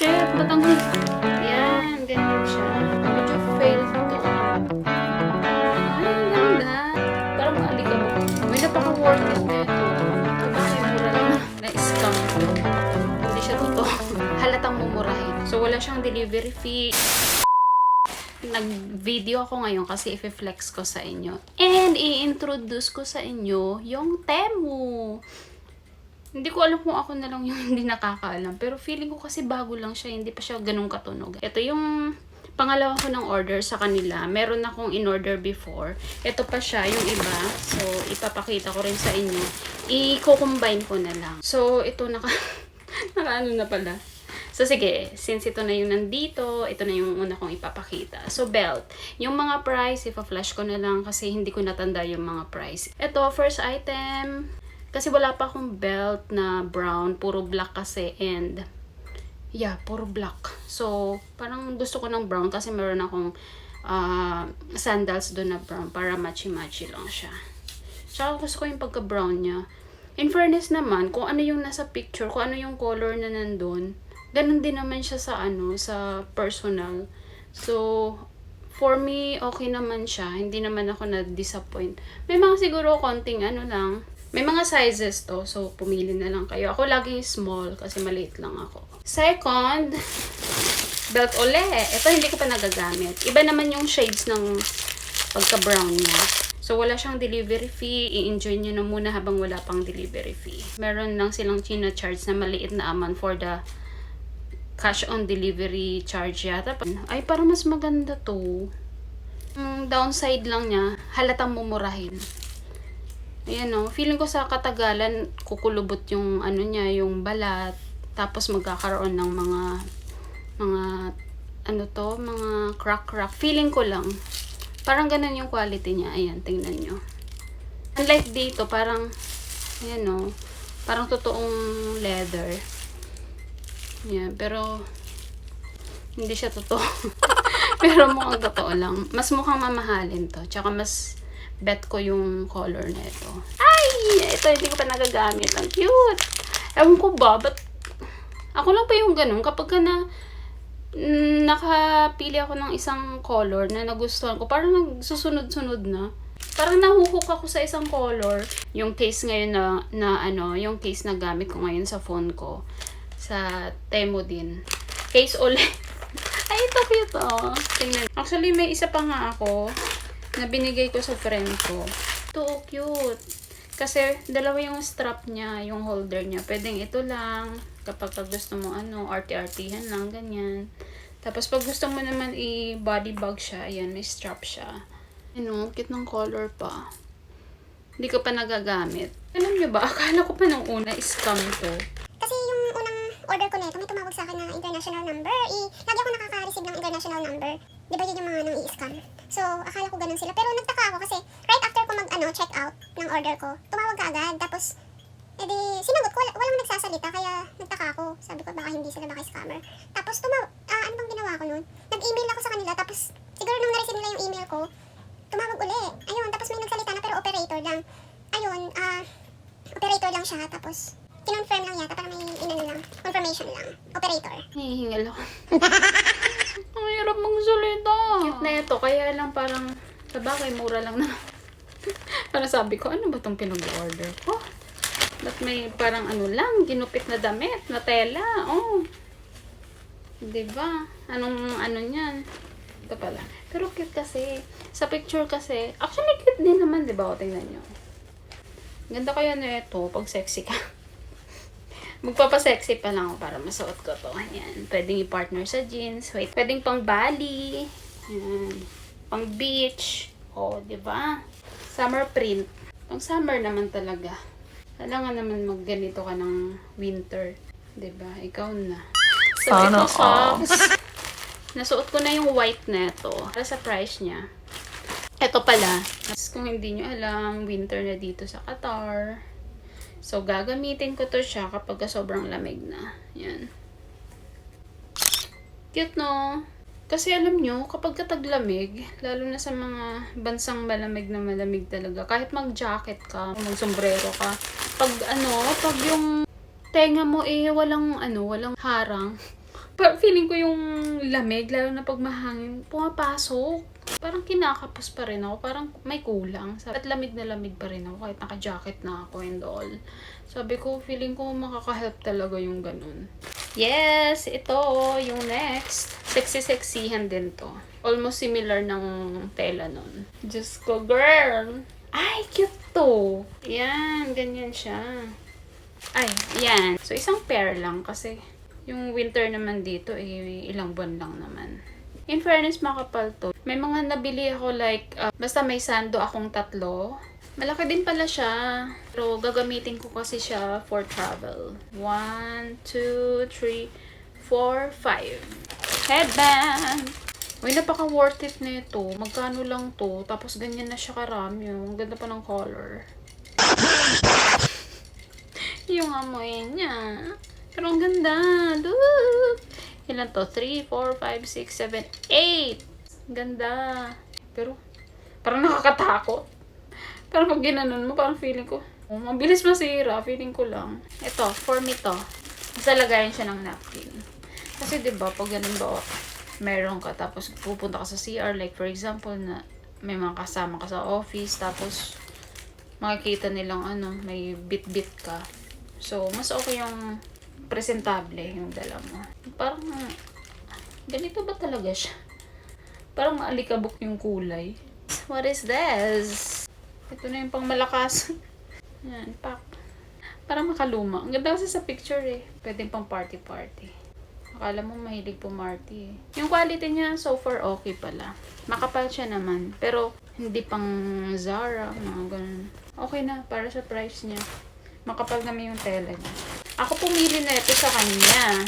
shit, ba't ang yan, ganyan siya. Medyo fail to. Ay, ang ganda. Parang maalikabok. May napaka-worth it na ito. Bakit mura lang na-scam ko. Hindi siya totoo. Halatang mumurahin. So, wala siyang delivery fee. Nag-video ako ngayon kasi i-flex ko sa inyo. And i-introduce ko sa inyo yung Temu. Hindi ko alam kung ako na lang yung hindi nakakaalam. Pero feeling ko kasi bago lang siya. Hindi pa siya ganun katunog. Ito yung pangalawa ko ng order sa kanila. Meron akong in-order before. Ito pa siya, yung iba. So, ipapakita ko rin sa inyo. I-combine ko na lang. So, ito naka-ano na pala. So, sige, since ito na yung nandito, ito na yung una kong ipapakita. So, belt. Yung mga price, ipa-flash ko na lang kasi hindi ko natanda yung mga price. Ito, first item. Kasi wala pa akong belt na brown. Puro black kasi. And, yeah, puro black. So, parang gusto ko ng brown kasi meron akong sandals doon na brown para matchy-matchy lang siya. Tsaka gusto ko yung pagka-brown niya. In fairness naman, kung ano yung nasa picture, kung ano yung color na nandun, ganun din naman siya sa sa personal. So, for me, okay naman siya. Hindi naman ako na-disappoint. May mga siguro konting lang. May mga sizes to. So, pumili na lang kayo. Ako laging small kasi maliit lang ako. Second, belt ule. Ito hindi ko pa nagagamit. Iba naman yung shades ng pagka-brown niya. So, wala siyang delivery fee. I-enjoy nyo na muna habang wala pang delivery fee. Meron lang silang charge na maliit na amount for the cash on delivery charge yata. Ay, parang mas maganda to. Downside lang niya, halatang mumurahin. Ayan o, feeling ko sa katagalan, kukulubot yung niya, yung balat. Tapos magkakaroon ng mga crack. Feeling ko lang. Parang ganun yung quality niya. Ayan, tingnan nyo. Unlike dito, parang, ayan o, parang totoong leather. Yan, pero hindi siya totoo. Pero mukhang totoo lang. Mas mukhang mamahalin to. Tsaka mas bet ko yung color na ito. Ay! Ito hindi ko pa nagagamit. Ang cute! Ewan ko ba, ba't ako lang pa yung ganun. Kapag ka nakapili ako ng isang color na nagustuhan ko, parang nagsusunod-sunod na. Parang nahuhook ako sa isang color. Yung case ngayon yung case na gamit ko ngayon sa phone ko. Sa Temu din. Case ulit. Ay, ito cute oh. Tingnan. Actually, may isa pa nga ako na binigay ko sa friend ko. Ito, cute. Kasi, dalawa yung strap niya, yung holder niya. Pwedeng ito lang. Kapag gusto mo, arty-artyhan lang, ganyan. Tapos, pag gusto mo naman i-body bag siya, ayan, may strap siya. Cute ng color pa. Hindi ko pa nagagamit. Alam niyo ba, akala ko pa nung una, scam to. Order ko na ito, may tumawag sa akin na international number. Lagi ako nakaka-receive ng international number. Di ba yun yung mga nang i-scam? So, akala ko ganun sila. Pero nagtaka ako kasi right after ko check out ng order ko, tumawag ka agad. Tapos, edi, sinagot ko, walang nagsasalita. Kaya nagtaka ako. Sabi ko, baka hindi sila, baka scammer. Tapos, ano bang ginawa ko nun? Nag-email ako sa kanila. Tapos, siguro nung na-receive nila yung email ko, tumawag uli. Ayun, tapos may nagsalita na pero operator lang. Ayun, operator lang siya. Tapos, kinonfirm lang yata, parang may confirmation lang. Operator. Hihingal ako. Ang hirap mong salita. Cute na ito, kaya lang parang, sabagay, mura lang na. Parang sabi ko, ano ba itong pinag-order ko? Ba't may parang lang, ginupit na damit, na tela, oh. Diba? Anong niyan? Ito pala. Pero cute kasi. Sa picture kasi, actually cute din naman, diba? O, tingnan nyo. Ganda kaya na ito, pag sexy ka. Magpapasexy pa lang ako para masuot ko to. Ayan. Pwedeng i-partner sa jeans. Wait. Pwedeng pang Bali. Ayan. Pang beach. O, diba? Summer print. Pang summer naman talaga. Kailangan naman magganito ka ng winter. Diba? Ikaw na. So, ito socks. Nasuot ko na yung white na ito. Para sa price niya. Ito pala. Kung hindi nyo alam, winter na dito sa Qatar. So, gagamitin ko to siya kapag sobrang lamig na. Yan. Cute, no? Kasi alam nyo, kapag taglamig, lalo na sa mga bansang malamig na malamig talaga, kahit mag-jacket ka, mag-sombrero ka, pag yung tenga mo walang harang, Feeling ko yung lamig, lalo na pag mahangin, pumapasok. Parang kinakapos pa rin ako. Parang may kulang. At lamig na lamig pa rin ako kahit naka-jacket na ako and all. Sabi ko, feeling ko makaka-help talaga yung ganun. Yes, ito yung next. Sexy-sexyhan din to. Almost similar ng tela nun. Diyos ko, girl! Ay, cute to! Yan, ganyan siya. Ay, yan. So, isang pair lang kasi yung winter naman dito, ilang buwan lang naman. In fairness, makapal to. May mga nabili ako like, basta may sando akong 3. Malaki din pala siya. Pero gagamitin ko kasi siya for travel. 1, 2, 3, 4, 5. Headband! Uy, napaka worth it na ito. Magkano lang to. Tapos ganyan na siya karami. Ang ganda pa ng color. Yung amoy niya. Pero ang ganda. Look! Ilan to? 3, 4, 5, 6, 7, 8. Ganda. Pero, parang nakakatakot. Parang pag ginanon mo, parang feeling ko, mabilis masira. Feeling ko lang. Ito, for me to. Basta lagayan siya ng napkin. Kasi diba, pag ganun ba, meron ka, tapos pupunta ka sa CR, like for example, na may mga kasama ka sa office, tapos makikita nilang may bit-bit ka. So, mas okay yung presentable yung dala mo. Parang, ganito ba talaga siya? Parang maalikabok yung kulay. What is this? Ito na yung pang malakas. Yan, pak. Parang makaluma. Ang ganda kasi sa picture eh. Pwede pang party-party. Akala mo mahilig pumarty eh. Yung quality niya so far okay pala. Makapal siya naman. Pero hindi pang Zara, mga ganun. Okay na, para sa price niya. Makapal naman yung tela niya. Ako pumili na ito sa kanya.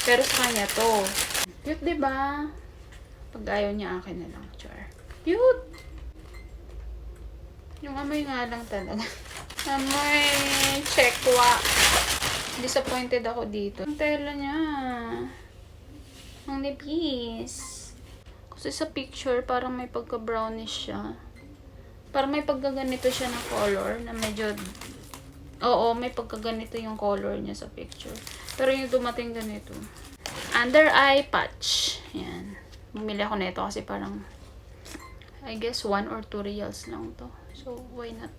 Pero sa kanya to. Cute, diba? Pag ayaw niya, akin na lang. Char. Cute! Yung amoy nga lang talaga. Amoy chekwa. Disappointed ako dito. Ang tela niya. Ang nipis. Kasi sa picture, parang may pagka-brownish siya. Parang may pagkaganito siya na color na medyo... Oo, may pagkaganito yung color niya sa picture. Pero yung dumating ganito. Under eye patch. Yan. Bumili ako nito kasi parang I guess 1 or 2 reals lang to. So, why not?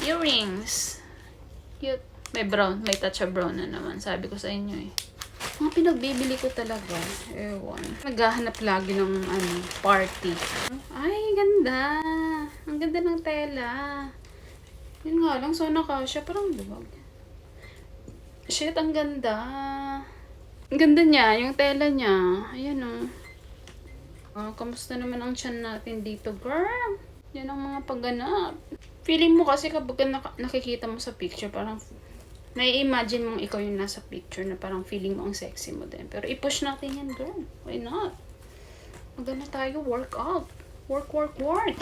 Earrings. Cute. May brown. May touch of brown na naman. Sabi ko sa inyo eh. Mga pinagbibili ko talaga. Ewan. Naghahanap lagi ng party. Ay, ganda. Ang ganda ng tela. Yun nga lang, so nakasya. Parang luwag. Shit, ang ganda. Ang ganda niya, yung tela niya. Ayan o. Kamusta naman ang tiyan natin dito, girl? Yan ang mga pagganap. Feeling mo kasi kapag nakikita mo sa picture, parang nai-imagine mong ikaw yung nasa picture na parang feeling mo ang sexy mo din. Pero i-push natin yan, girl. Why not? Maganda tayo, workout. Work, work, work.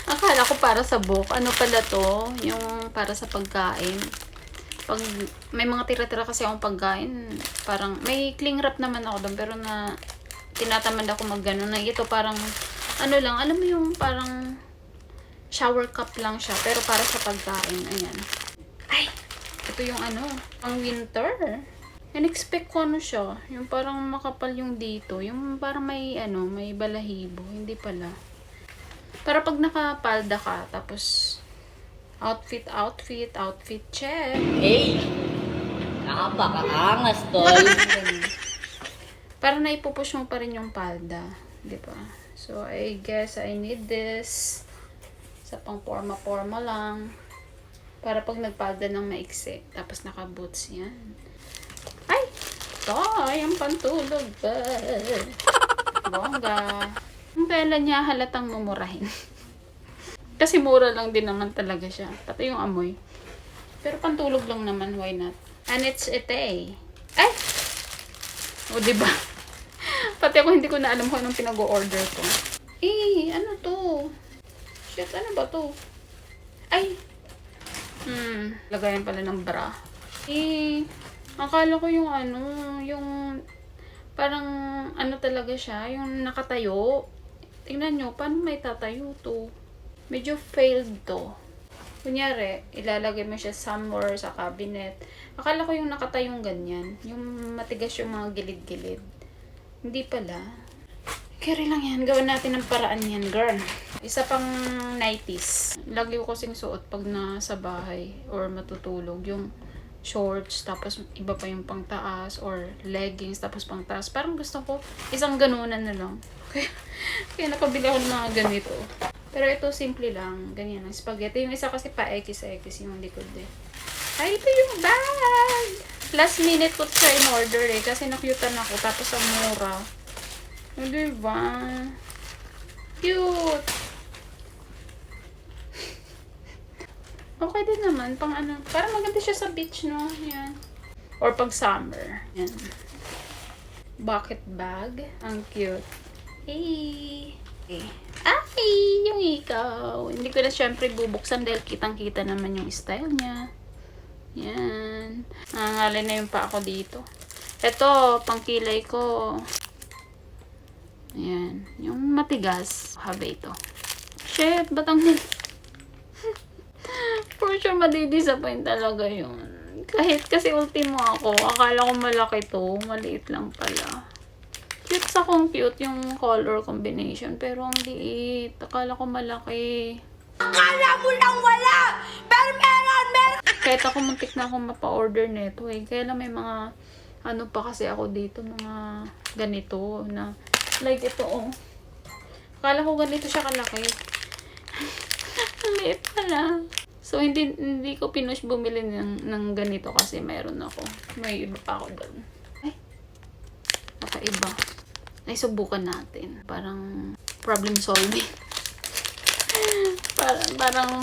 Akala ko para sa book. Ano pala to? Yung para sa pagkain. Pag may mga tira-tira kasi akong pagkain, parang may cling wrap naman ako doon. Pero na tinatamad ako mag-gano na ito parang ano lang. Alam mo yung parang shower cup lang siya. Pero para sa pagkain. Ayan. Ay! Ito yung pang winter. In-expect ko siya. Yung parang makapal yung dito. Yung parang may may balahibo. Hindi pala. Para pag nakapalda ka, tapos outfit check. Hey! Napakaangas, tol. Para naipupush mo pa rin yung palda. Diba? So, I guess I need this. Sa pang forma lang. Para pag nagpalda ng maiksi. Tapos naka-boots yan. Ay! Ay, ang pantulog ba? Bongga. Ang tela niya halatang mumurahin. Kasi mura lang din naman talaga siya. Pati yung amoy. Pero pantulog lang naman, why not? And it's ete. Ay! O, diba? Pati ako hindi ko na alam kung anong pinag-o-order ko. Ano to? Shit, ano ba to? Ay! Lagayan pala ng bra. Akala ko yung yung parang talaga siya, yung nakatayo. Tingnan nyo, paano may tatayo to? Medyo failed to. Kunyari, ilalagay mo siya somewhere sa cabinet. Akala ko yung nakatayong ganyan. Yung matigas yung mga gilid-gilid. Hindi pala. Carry lang yan. Gawin natin ng paraan yan, girl. Isa pang 90s. Lagi ko kasing suot pag nasa bahay or matutulog. Yung shorts, tapos iba pa yung pangtaas, or leggings, tapos pangtaas. Parang gusto ko isang ganunan na lang. Kaya nakabili ako ng mga ganito. Pero ito simple lang. Ganyan ang spaghetti. Yung isa kasi pa X yung likod eh. Ay, ito yung bag! Last minute ko siya in order eh. Kasi nakyutan ako. Tapos ang mura. O, diba? Cute! Okay din naman. Pang ano. Parang maganda siya sa beach, no? Yan. Or pag summer. Yan. Bucket bag. Ang cute. Hey! Okay. Ay! Yung ikaw. Hindi ko na syempre bubuksan dahil kitang-kita naman yung style niya. Yan. Nangangalay na yung pa ako dito. Ito, pangkilay ko. Ayan. Yung matigas. Haba ito. Shit, ba't ang for sure, madidisappoint talaga yun. Kahit kasi ultimo ako, akala ko malaki to. Maliit lang pala. Cute sa kung cute yung color combination. Pero ang liit. Akala ko malaki. Akala mo lang wala! Pero meron! Kahit ako muntik na akong mapa-order nito eh. Kaya lang may mga ano pa kasi ako dito. Mga ganito na like ito oh. Akala ko ganito siya kalaki. Ang liit pala. So, hindi ko pinush bumili ng ganito kasi mayroon ako. May iba pa ako doon. Ay, nakaiba. Ay, subukan natin. Parang problem solving. parang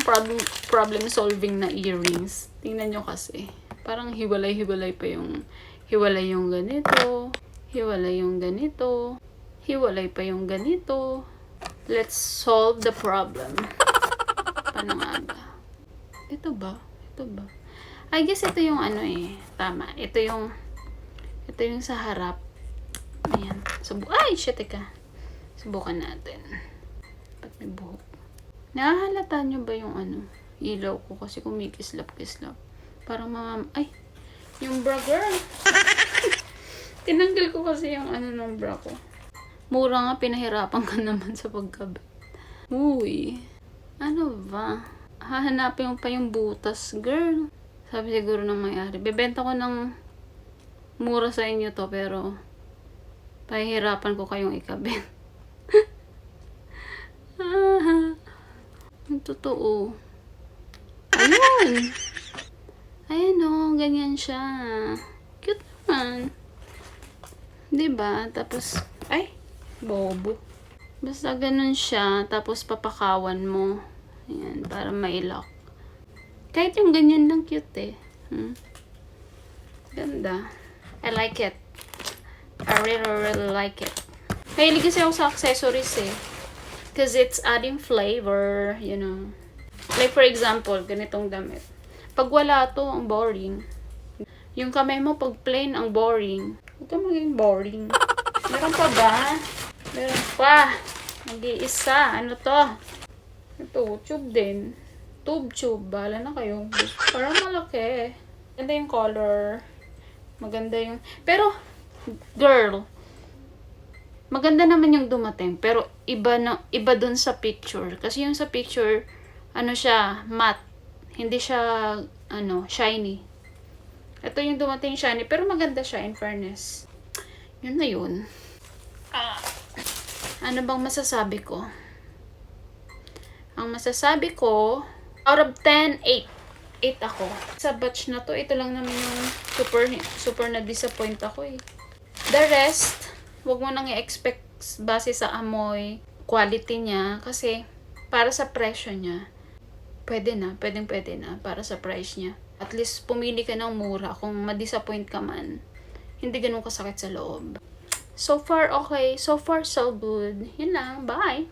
problem solving na earrings. Tingnan nyo kasi. Parang hiwalay pa yung hiwalay yung ganito. Hiwalay yung ganito. Hiwalay pa yung ganito. Let's solve the problem. Paano nga ba? Ito ba? I guess ito yung ano eh. Tama. Ito yung sa harap. Ayan. Ay, shit, teka. Subukan natin. Ba't may buhok? Nakahalata nyo ba yung ano? Ilaw ko kasi kumikislap-kislap. Parang mga... Ay! Yung bra, girl! Tinanggal ko kasi yung ano ng bra ko. Mura nga, pinahirapan ka naman sa pagkabit. Uy! Ano ba? Hahanapin mo pa yung butas, girl. Sabi siguro ng may-ari. Bebenta ko ng mura sa inyo to, pero pahihirapan ko kayong ikabit. Ang totoo. Ayun! Ayan o, ganyan siya. Cute naman. Diba? Tapos, ay, bobo. Basta ganun siya, tapos papakawan mo. Ayan, para mailak. Kahit yung ganyan lang cute eh. Ganda. I like it. I really like it. Mahilig kasi ako sa accessories eh. Because it's adding flavor, you know. Like for example, ganitong damit. Pag wala to, ang boring. Yung kamay mo, pag plain, ang boring. Huwag ka maging boring. Meron pa ba? Meron pa. Mag-iisa. Ano to? Ito, tube din. Tube. Bahala na kayo. Parang malaki. Maganda yung color. Maganda yung... Pero, girl, maganda naman yung dumating. Pero, iba dun sa picture. Kasi yung sa picture, ano siya, matte. Hindi siya, shiny. Ito yung dumating shiny. Pero maganda siya, in fairness. Yun na yun. Ano bang masasabi ko? Ang masasabi ko, out of 10, 8. 8 ako. Sa batch na to, ito lang naman yung super na-disappoint ako eh. The rest, wag mo nang i-expect base sa amoy, quality niya, kasi para sa presyo niya, pwede na para sa price niya. At least pumili ka ng mura. Kung ma-disappoint ka man, hindi ganun kasakit sa loob. So far, okay. So far, so good. Yun lang. Bye!